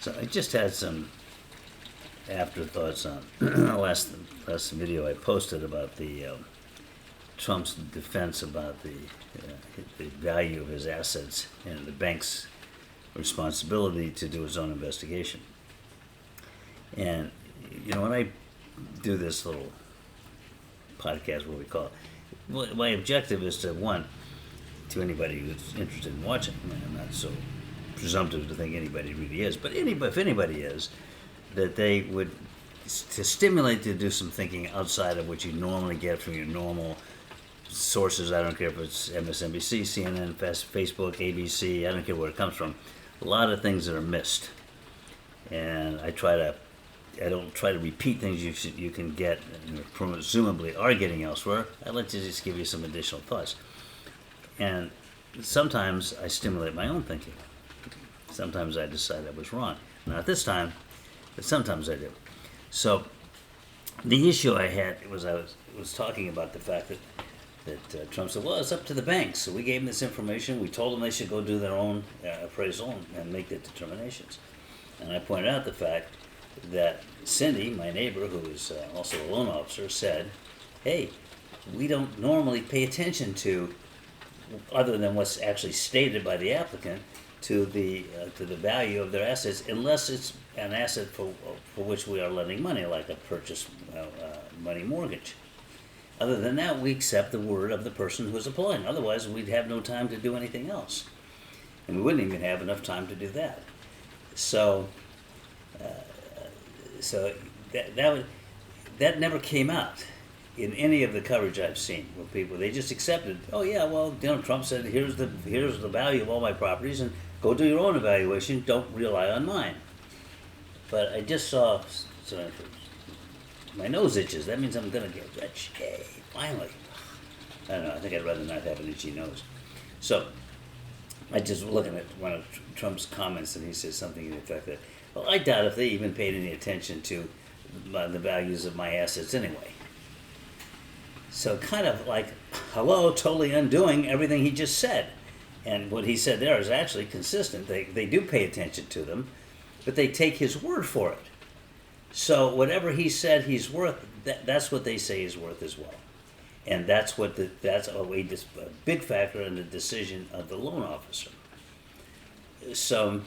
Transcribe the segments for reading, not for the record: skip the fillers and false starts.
So I just had some afterthoughts on last video I posted about the Trump's defense about the value of his assets and the bank's responsibility to do its own investigation. And when I do this little podcast, what we call it, my objective is to anybody who's interested in watching. I'm not so presumptive to think anybody really is, but if anybody is, that they would to stimulate to do some thinking outside of what you normally get from your normal sources. I don't care if it's MSNBC, CNN, Facebook, ABC. I don't care where it comes from. A lot of things that are missed, and I don't try to repeat things you can get and presumably are getting elsewhere. I'd like to just give you some additional thoughts. And sometimes I stimulate my own thinking. Sometimes I decide I was wrong. Not this time, but sometimes I do. So the issue I had was I was talking about the fact that Trump said, well, it's up to the banks. So we gave them this information. We told them they should go do their own appraisal and make their determinations. And I pointed out the fact that Cindy, my neighbor, who is also a loan officer, said, hey, we don't normally pay attention to, other than what's actually stated by the applicant, to the value of their assets, unless it's an asset for which we are lending money, like a purchase money mortgage. Other than that, we accept the word of the person who is applying. Otherwise, we'd have no time to do anything else, and we wouldn't even have enough time to do that. So that never came out in any of the coverage I've seen, where they just accepted, oh yeah, well, Trump said here's the value of all my properties, and go do your own evaluation. Don't rely on mine. But I just saw, my nose itches. That means I'm gonna get rich. Yay! Finally. I don't know. I think I'd rather not have an itchy nose. So I just looking at one of Trump's comments, and he says something to the effect that, well, I doubt if they even paid any attention to the values of my assets anyway. So kind of like, hello, totally undoing everything he just said. And what he said there is actually consistent. They do pay attention to them, but they take his word for it. So whatever he said he's worth, that's what they say he's worth as well. And that's a big factor in the decision of the loan officer. So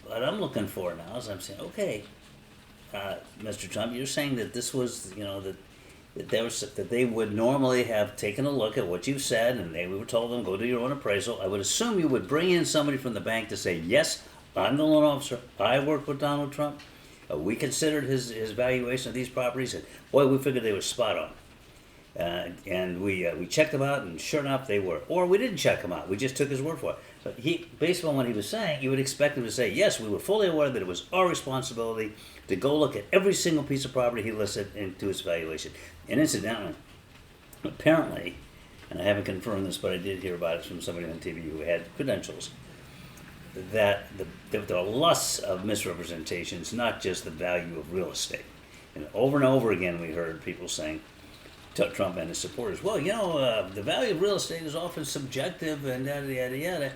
what I'm looking for now is I'm saying, okay, Mr. Trump, you're saying that this was, that they would normally have taken a look at what you've said, and we were told them, go do your own appraisal. I would assume you would bring in somebody from the bank to say, yes, I'm the loan officer. I worked with Donald Trump. We considered his valuation of these properties, and boy, we figured they were spot on. And we checked them out, and sure enough, they were. Or we didn't check them out. We just took his word for it. But based on what he was saying, you would expect him to say, yes, we were fully aware that it was our responsibility to go look at every single piece of property he listed and do his valuation. And incidentally, apparently, and I haven't confirmed this, but I did hear about it from somebody on TV who had credentials, that there are lots of misrepresentations, not just the value of real estate. And over again we heard people saying, Trump and his supporters, well, the value of real estate is often subjective and yada, yada, yada.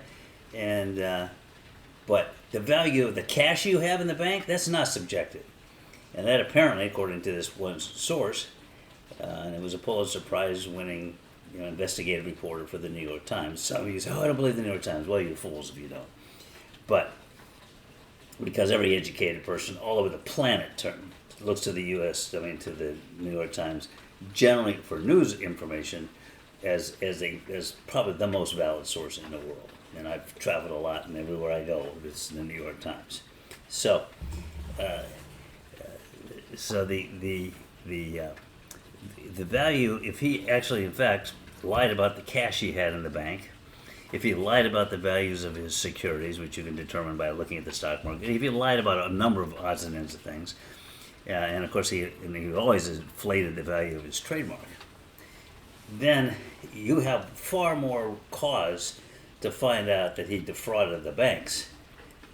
And, but the value of the cash you have in the bank, that's not subjective. And that apparently, according to this one source, and it was a Pulitzer Prize winning investigative reporter for the New York Times. Some of you say, I don't believe the New York Times. Well, you're fools if you don't. But because every educated person all over the planet looks to the U.S., to the New York Times, generally for news information as probably the most valid source in the world. And I've traveled a lot, and everywhere I go, it's the New York Times. So, the value, if he actually, in fact, lied about the cash he had in the bank, if he lied about the values of his securities, which you can determine by looking at the stock market, if he lied about a number of odds and ends of things, and of course he always inflated the value of his trademark, then you have far more cause to find out that he defrauded the banks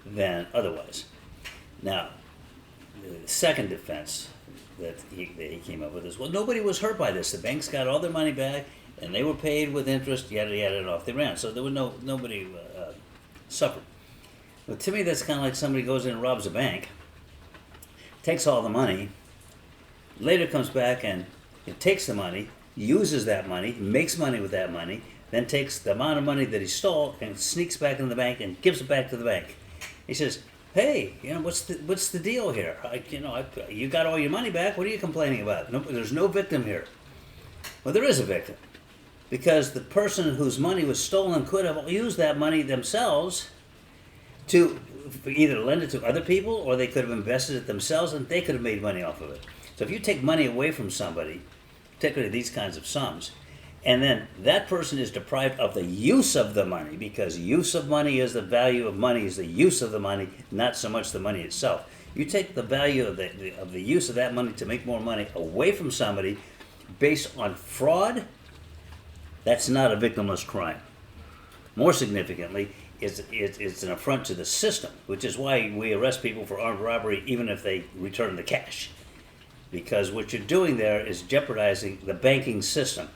than otherwise. Now, the second defense that he came up with is, well, nobody was hurt by this. The banks got all their money back, and they were paid with interest, yada, yada, and off they ran. So there was nobody suffered. Well, to me, that's kind of like somebody goes in and robs a bank, takes all the money, later comes back and it takes the money, uses that money, makes money with that money, then takes the amount of money that he stole and sneaks back into the bank and gives it back to the bank. He says, "Hey, what's the deal here? You got all your money back. What are you complaining about? No, there's no victim here." Well, there is a victim, because the person whose money was stolen could have used that money themselves to either lend it to other people, or they could have invested it themselves and they could have made money off of it. So if you take money away from somebody, particularly these kinds of sums, and then that person is deprived of the use of the money, because use of money is the value of money, is the use of the money, not so much the money itself. You take the value of the use of that money to make more money away from somebody based on fraud, that's not a victimless crime. More significantly, it's an affront to the system, which is why we arrest people for armed robbery even if they return the cash. Because what you're doing there is jeopardizing the banking system.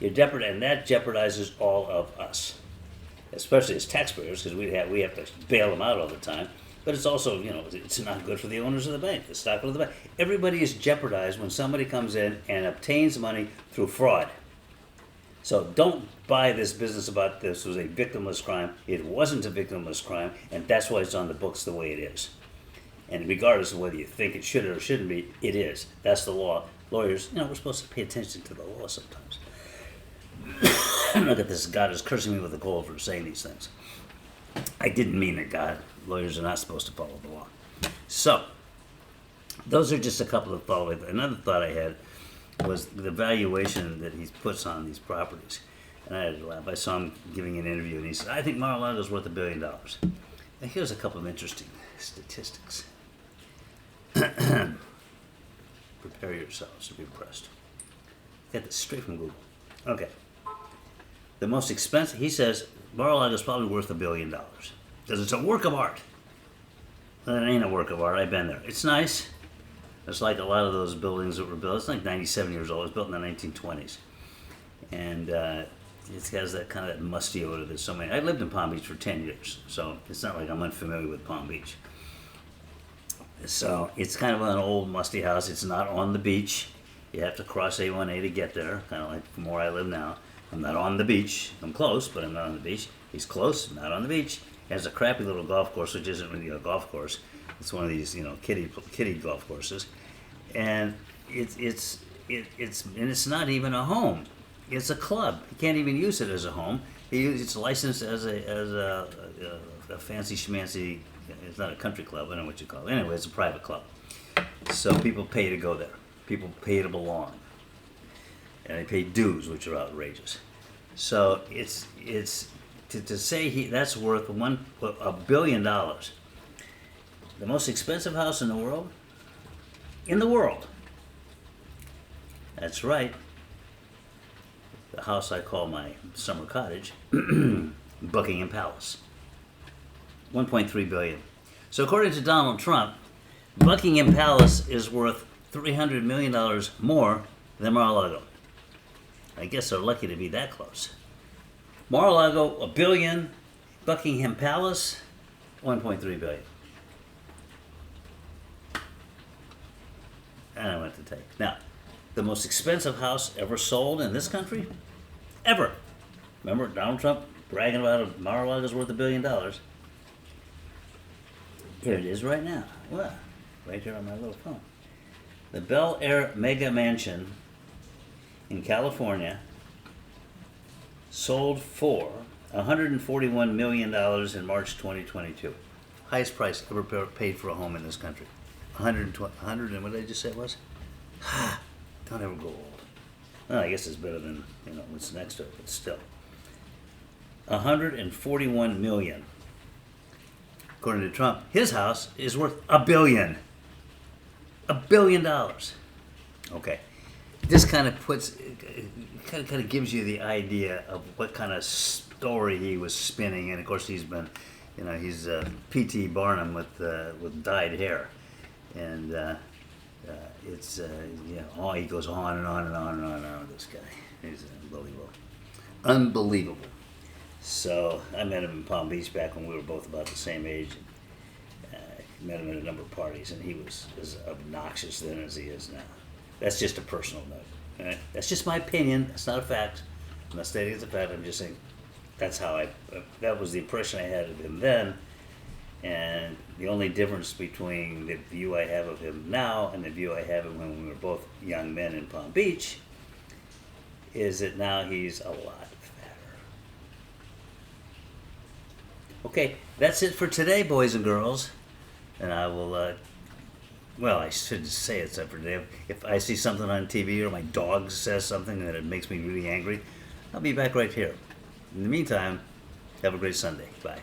And that jeopardizes all of us, especially as taxpayers, because we have to bail them out all the time. But it's also, it's not good for the owners of the bank, the stockholders of the bank. Everybody is jeopardized when somebody comes in and obtains money through fraud. So don't buy this business about this was a victimless crime. It wasn't a victimless crime, and that's why it's on the books the way it is. And regardless of whether you think it should or shouldn't be, it is. That's the law. Lawyers, we're supposed to pay attention to the law sometimes. Look at this. God is cursing me with a cold for saying these things. I didn't mean it, God. Lawyers are not supposed to follow the law. So, those are just a couple of thoughts. Another thought I had was the valuation that he puts on these properties. And I had to laugh. I saw him giving an interview, and he said, "I think Mar-a-Lago's worth $1 billion. Now, here's a couple of interesting statistics. Prepare yourselves to be impressed. Get this straight from Google. Okay. The most expensive, he says, Mar-a-Lago is probably worth $1 billion. Because it's a work of art. Well, it ain't a work of art. I've been there. It's nice. It's like a lot of those buildings that were built. It's like 97 years old. It was built in the 1920s. And it has that kind of that musty odor that so many. I lived in Palm Beach for 10 years, so it's not like I'm unfamiliar with Palm Beach. So it's kind of an old musty house. It's not on the beach. You have to cross A1A to get there, kind of like from where I live now. I'm not on the beach. I'm close, but I'm not on the beach. He's close, not on the beach. He has a crappy little golf course, which isn't really a golf course. It's one of these, kiddie golf courses, and it's not even a home. It's a club. He can't even use it as a home. It's licensed as a fancy schmancy. It's not a country club. I don't know what you call it. Anyway, it's a private club. So people pay to go there. People pay to belong, and they pay dues, which are outrageous. So it's to say that's worth $1 billion. The most expensive house in the world? In the world. That's right. The house I call my summer cottage, Buckingham Palace. $1.3 billion. So according to Donald Trump, Buckingham Palace is worth $300 million more than Mar-a-Lago. I guess they're lucky to be that close. Mar-a-Lago, $1 billion. Buckingham Palace, $1.3 billion. I don't know what to take. Now, the most expensive house ever sold in this country? Ever. Remember Donald Trump bragging about Mar-a-Lago's worth $1 billion? Here it is right now. Well, right here on my little phone. The Bel Air Mega Mansion in California sold for $141 million in March 2022. Highest price ever paid for a home in this country. 100 and what did I just say it was? Don't ever go old. Well, I guess it's better than what's next to it, but still. 141 million. According to Trump, his house is worth $1 billion. $1 billion. Okay. This kind of gives you the idea of what kind of story he was spinning, and of course he's been, he's P.T. Barnum with dyed hair, and he goes on and on and on and on and on with this guy. He's unbelievable. Unbelievable. So I met him in Palm Beach back when we were both about the same age. Met him at a number of parties, and he was as obnoxious then as he is now. That's just a personal note. All right? That's just my opinion. That's not a fact. I'm not stating it's a fact. I'm just saying that's how that was the impression I had of him then. And the only difference between the view I have of him now and the view I have of him when we were both young men in Palm Beach is that now he's a lot fatter. Okay, that's it for today, boys and girls. And I will, well, I should say it's up for today. If I see something on TV or my dog says something that it makes me really angry, I'll be back right here. In the meantime, have a great Sunday. Bye.